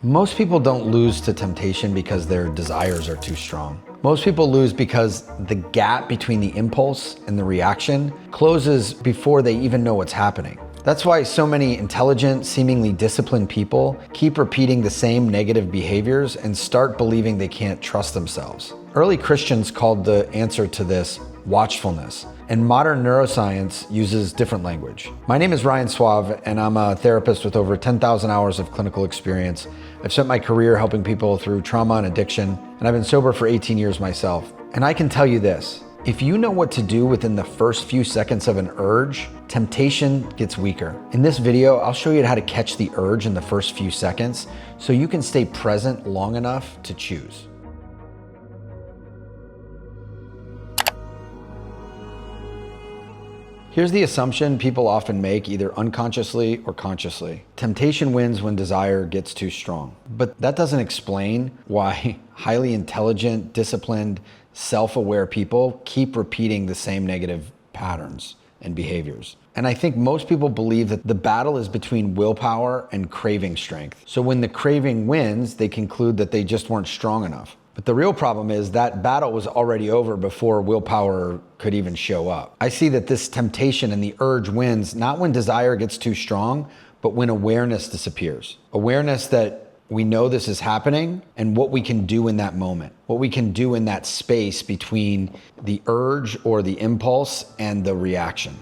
Most people don't lose to temptation because their desires are too strong. Most people lose because the gap between the impulse and the reaction closes before they even know what's happening. That's why so many intelligent, seemingly disciplined people keep repeating the same negative behaviors and start believing they can't trust themselves. Early Christians called the answer to this watchfulness, and modern neuroscience uses different language. My name is Ryan Soave, and I'm a therapist with over 10,000 hours of clinical experience. I've spent my career helping people through trauma and addiction, and I've been sober for 18 years myself. And I can tell you this, if you know what to do within the first few seconds of an urge, temptation gets weaker. In this video, I'll show you how to catch the urge in the first few seconds so you can stay present long enough to choose. Here's the assumption people often make, either unconsciously or consciously. Temptation wins when desire gets too strong. But that doesn't explain why highly intelligent, disciplined, self-aware people keep repeating the same negative patterns and behaviors. And I think most people believe that the battle is between willpower and craving strength. So when the craving wins, they conclude that they just weren't strong enough. But the real problem is that battle was already over before willpower could even show up. I see that this temptation and the urge wins not when desire gets too strong, but when awareness disappears. Awareness that we know this is happening and what we can do in that moment, what we can do in that space between the urge or the impulse and the reaction.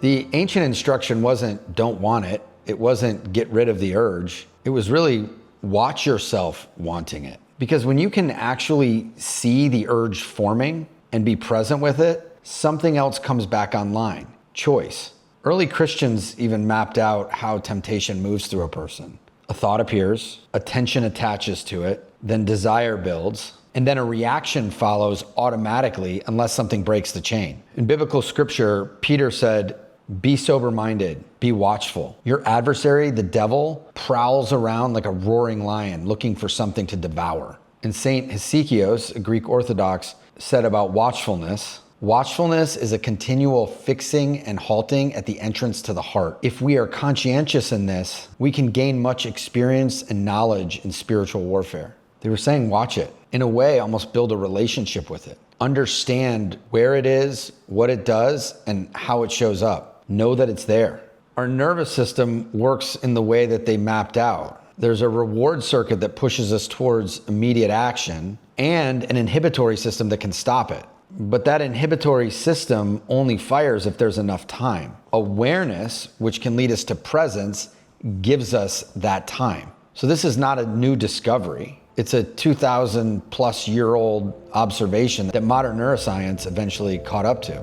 The ancient instruction wasn't don't want it. It wasn't get rid of the urge. It was really watch yourself wanting it. Because when you can actually see the urge forming and be present with it, something else comes back online, choice. Early Christians even mapped out how temptation moves through a person. A thought appears, attention attaches to it, then desire builds, and then a reaction follows automatically unless something breaks the chain. In biblical scripture, Peter said, "Be sober-minded, be watchful. Your adversary, the devil, prowls around like a roaring lion looking for something to devour." And Saint Hesychios, a Greek Orthodox, said about watchfulness, "Watchfulness is a continual fixing and halting at the entrance to the heart. If we are conscientious in this, we can gain much experience and knowledge in spiritual warfare." They were saying watch it. In a way, almost build a relationship with it. Understand where it is, what it does, and how it shows up. Know that it's there. Our nervous system works in the way that they mapped out. There's a reward circuit that pushes us towards immediate action and an inhibitory system that can stop it. But that inhibitory system only fires if there's enough time. Awareness, which can lead us to presence, gives us that time. So this is not a new discovery. It's a 2,000 plus year old observation that modern neuroscience eventually caught up to.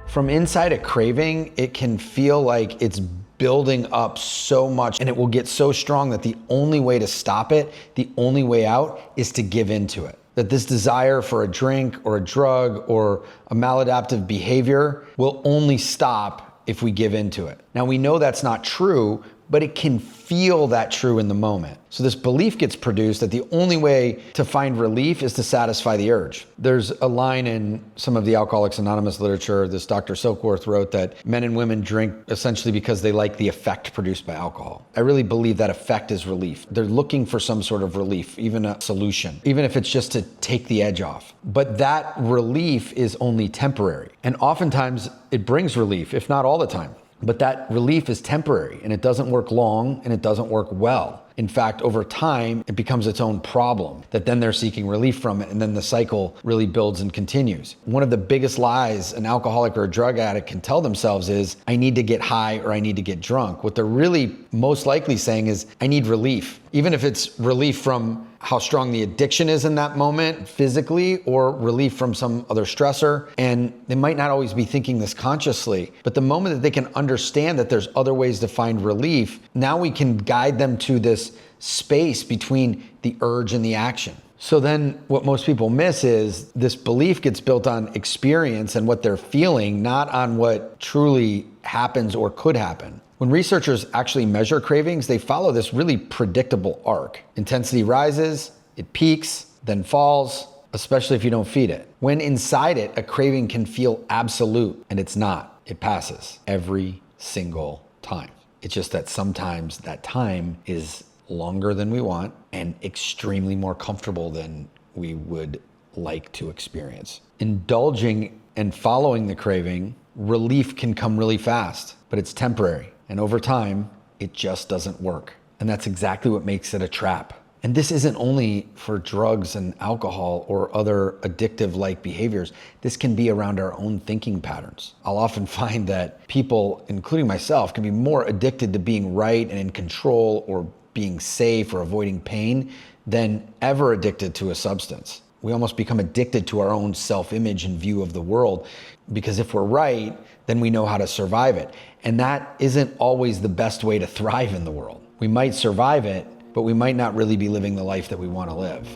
From inside a craving, it can feel like it's building up so much and it will get so strong that the only way to stop it, the only way out, is to give into it. That this desire for a drink or a drug or a maladaptive behavior will only stop if we give into it. Now we know that's not true, but it can feel that true in the moment. So this belief gets produced that the only way to find relief is to satisfy the urge. There's a line in some of the Alcoholics Anonymous literature, this Dr. Silkworth wrote, that men and women drink essentially because they like the effect produced by alcohol. I really believe that effect is relief. They're looking for some sort of relief, even a solution, even if it's just to take the edge off. But that relief is only temporary. And oftentimes it brings relief, if not all the time. But that relief is temporary and it doesn't work long and it doesn't work well. In fact, over time, it becomes its own problem that then they're seeking relief from it, and then the cycle really builds and continues. One of the biggest lies an alcoholic or a drug addict can tell themselves is, I need to get high or I need to get drunk. What they're really most likely saying is, I need relief. Even if it's relief from how strong the addiction is in that moment physically, or relief from some other stressor. And they might not always be thinking this consciously, but the moment that they can understand that there's other ways to find relief, now we can guide them to this space between the urge and the action. So then what most people miss is this belief gets built on experience and what they're feeling, not on what truly happens or could happen. When researchers actually measure cravings, they follow this really predictable arc. Intensity rises, it peaks, then falls, especially if you don't feed it. When inside it, a craving can feel absolute, and it's not. It passes every single time. It's just that sometimes that time is longer than we want and extremely more comfortable than we would like to experience. Indulging and following the craving, relief can come really fast, but it's temporary. And over time, it just doesn't work. And that's exactly what makes it a trap. And this isn't only for drugs and alcohol or other addictive-like behaviors. This can be around our own thinking patterns. I'll often find that people, including myself, can be more addicted to being right and in control or being safe or avoiding pain than ever addicted to a substance. We almost become addicted to our own self-image and view of the world, because if we're right, then we know how to survive it. And that isn't always the best way to thrive in the world. We might survive it, but we might not really be living the life that we want to live.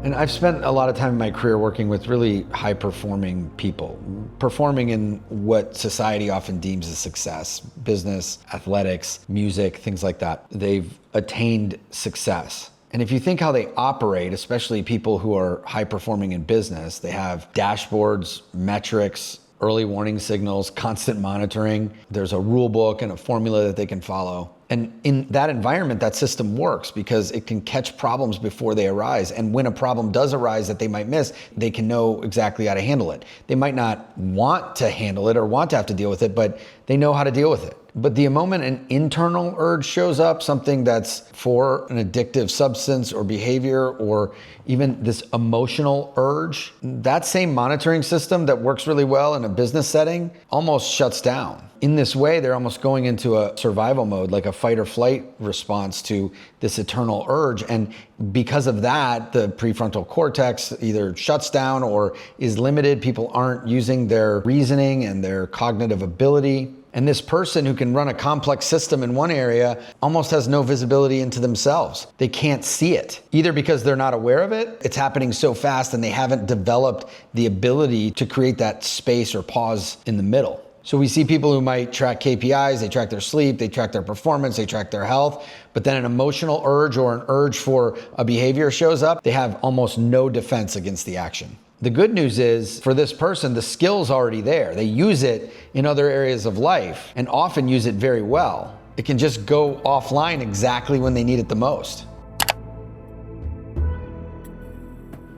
And I've spent a lot of time in my career working with really high-performing people, performing in what society often deems as success: business, athletics, music, things like that. They've attained success. And if you think how they operate, especially people who are high-performing in business, they have dashboards, metrics, early warning signals, constant monitoring. There's a rule book and a formula that they can follow. And in that environment, that system works because it can catch problems before they arise. And when a problem does arise that they might miss, they can know exactly how to handle it. They might not want to handle it or want to have to deal with it, but they know how to deal with it. But the moment an internal urge shows up, something that's for an addictive substance or behavior, or even this emotional urge, that same monitoring system that works really well in a business setting almost shuts down. In this way, they're almost going into a survival mode, like a fight or flight response to this eternal urge. And because of that, the prefrontal cortex either shuts down or is limited. People aren't using their reasoning and their cognitive ability. And this person who can run a complex system in one area almost has no visibility into themselves. They can't see it, either because they're not aware of it, it's happening so fast, and they haven't developed the ability to create that space or pause in the middle. So we see people who might track KPIs, they track their sleep, they track their performance, they track their health, but then an emotional urge or an urge for a behavior shows up, they have almost no defense against the action. The good news is, for this person, the skill's already there. They use it in other areas of life and often use it very well. It can just go offline exactly when they need it the most.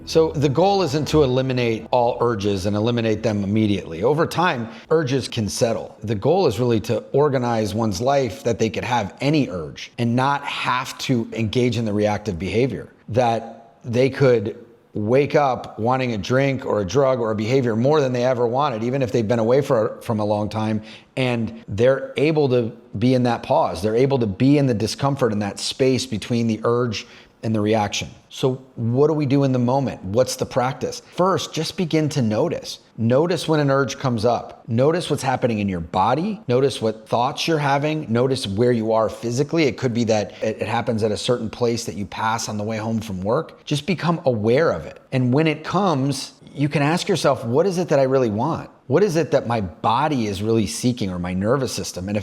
So the goal isn't to eliminate all urges and eliminate them immediately. Over time, urges can settle. The goal is really to organize one's life that they could have any urge and not have to engage in the reactive behavior. That they could wake up wanting a drink or a drug or a behavior more than they ever wanted, even if they've been away from a long time, and they're able to be in that pause. They're able to be in the discomfort, in that space between the urge and the reaction. So what do we do in the moment? What's the practice? First, just begin to notice. Notice when an urge comes up. Notice what's happening in your body. Notice what thoughts you're having. Notice where you are physically. It could be that it happens at a certain place that you pass on the way home from work. Just become aware of it. And when it comes, you can ask yourself, what is it that I really want? What is it that my body is really seeking, or my nervous system? And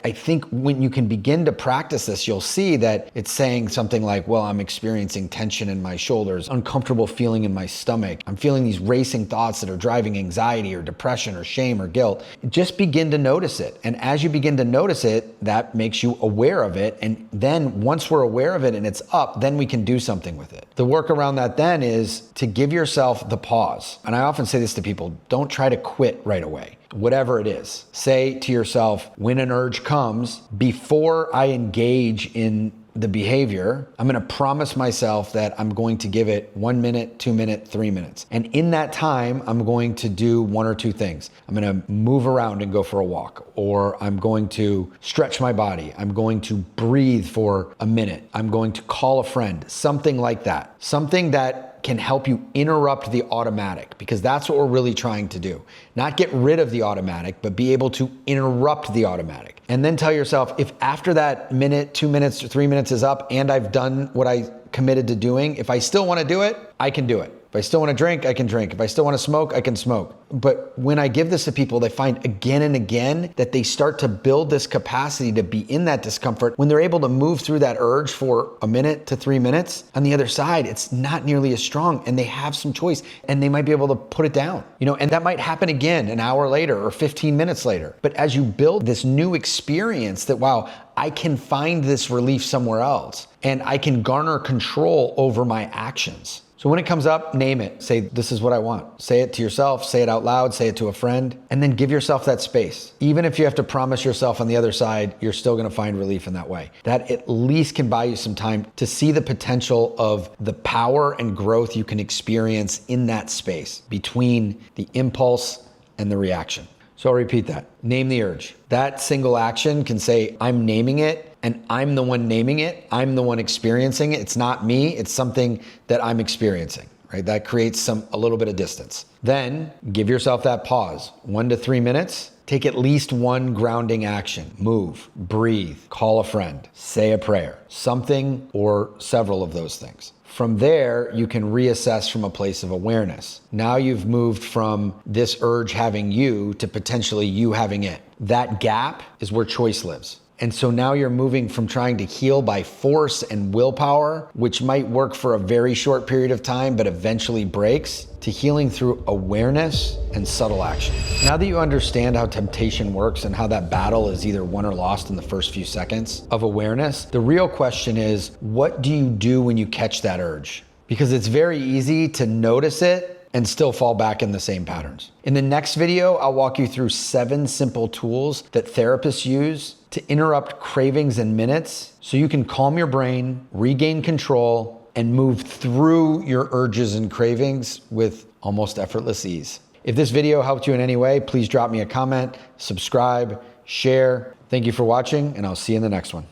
I think when you can begin to practice this, you'll see that it's saying something like, well, I'm experiencing tension in my shoulders, uncomfortable feeling in my stomach. I'm feeling these racing thoughts that are driving anxiety or depression or shame or guilt. Just begin to notice it. And as you begin to notice it, that makes you aware of it. And then once we're aware of it and it's up, then we can do something with it. The work around that then is to give yourself the pause. And I often say this to people, don't try to quit right away. Whatever it is, say to yourself, when an urge comes, before I engage in the behavior, I'm going to promise myself that I'm going to give it 1 minute, 2 minutes, 3 minutes. And in that time, I'm going to do one or two things. I'm going to move around and go for a walk, or I'm going to stretch my body. I'm going to breathe for a minute. I'm going to call a friend, something like that. Something that can help you interrupt the automatic, because that's what we're really trying to do. Not get rid of the automatic, but be able to interrupt the automatic. And then tell yourself, if after that minute, 2 minutes, or 3 minutes is up and I've done what I committed to doing, if I still want to do it, I can do it. If I still want to drink, I can drink. If I still want to smoke, I can smoke. But when I give this to people, they find again and again that they start to build this capacity to be in that discomfort. When they're able to move through that urge for a minute to 3 minutes, on the other side, it's not nearly as strong and they have some choice and they might be able to put it down, and that might happen again an hour later or 15 minutes later. But as you build this new experience that, wow, I can find this relief somewhere else and I can garner control over my actions. So when it comes up, name it. Say, this is what I want. Say it to yourself, say it out loud, say it to a friend, and then give yourself that space. Even if you have to promise yourself on the other side, you're still gonna find relief in that way. That at least can buy you some time to see the potential of the power and growth you can experience in that space between the impulse and the reaction. So I'll repeat that. Name the urge. That single action can say, I'm naming it, and I'm the one naming it. I'm the one experiencing it. It's not me. It's something that I'm experiencing, right? That creates a little bit of distance. Then give yourself that pause, 1 to 3 minutes. Take at least one grounding action. Move, breathe, call a friend, say a prayer, something or several of those things. From there, you can reassess from a place of awareness. Now you've moved from this urge having you to potentially you having it. That gap is where choice lives. And so now you're moving from trying to heal by force and willpower, which might work for a very short period of time, but eventually breaks, to healing through awareness and subtle action. Now that you understand how temptation works and how that battle is either won or lost in the first few seconds of awareness, the real question is, what do you do when you catch that urge? Because it's very easy to notice it and still fall back in the same patterns. In the next video, I'll walk you through 7 simple tools that therapists use to interrupt cravings in minutes so you can calm your brain, regain control, and move through your urges and cravings with almost effortless ease. If this video helped you in any way, please drop me a comment, subscribe, share. Thank you for watching, and I'll see you in the next one.